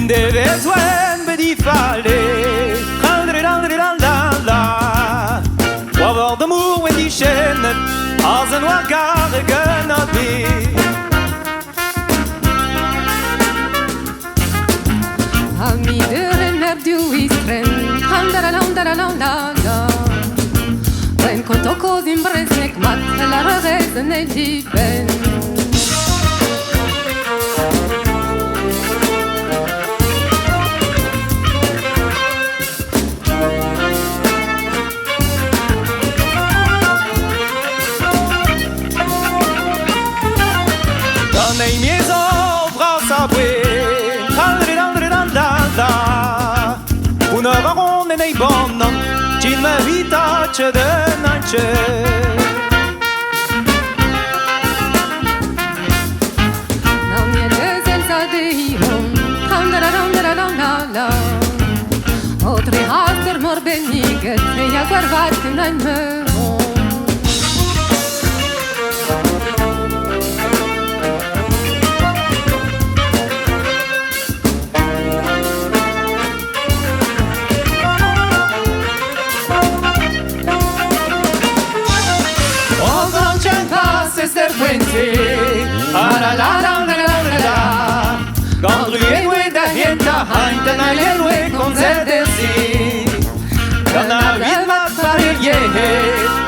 Deve zuen bedi fale Randri-randri-randala Wavar d'amour wen di chenet Az an oa gare gant a be Ami de remer du istren Randra-randra-randala Wen kontoko zimbreznek mat La rezen e dipen Nei miei bras a bue Randri-randri-randala Una varon nei bonnon Cin me vita ce de nance Non mi è senza de iron Randra-randra-randala Otri haster mor beniget E ja guarvat in ein meron Quand rué dahinter Hanten a lelwe kon zedersi Quand a vid mat pareille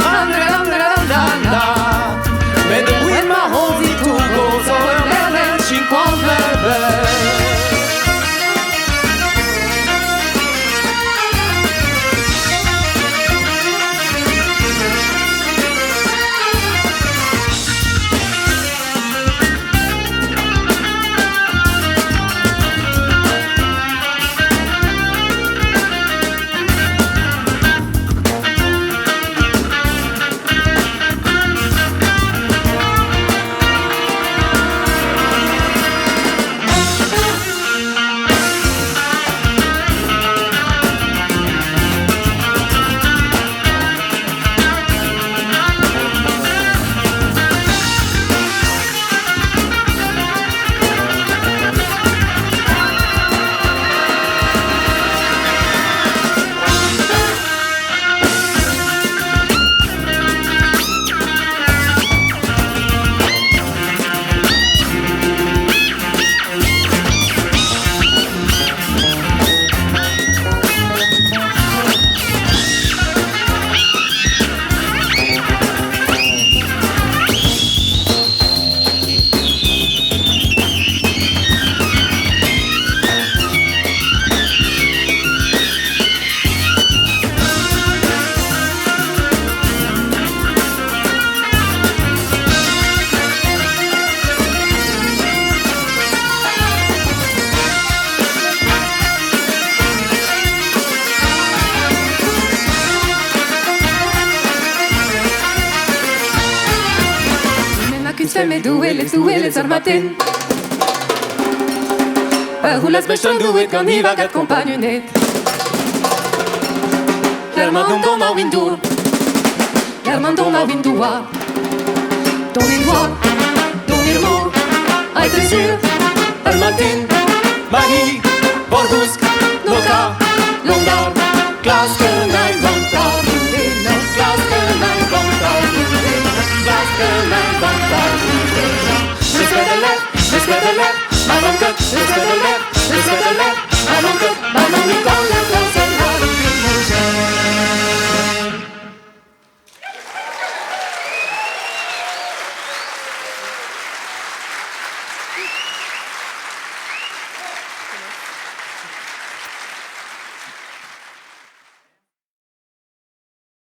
Randri-randri-randala Men de win ma honzi tugo So erlen 59 Me duelet armaten Hulas bestan duet gant ivagat kompagnonet German don a windour German don a windoua Don in doa, don ir mor Aite sur, armaten Mahi, Borbusk, Noka, Londar, Glasken, ein Bandar Glasken, ein Bandar Glasken, ein Bandar Let's get a left, madame, let's get a left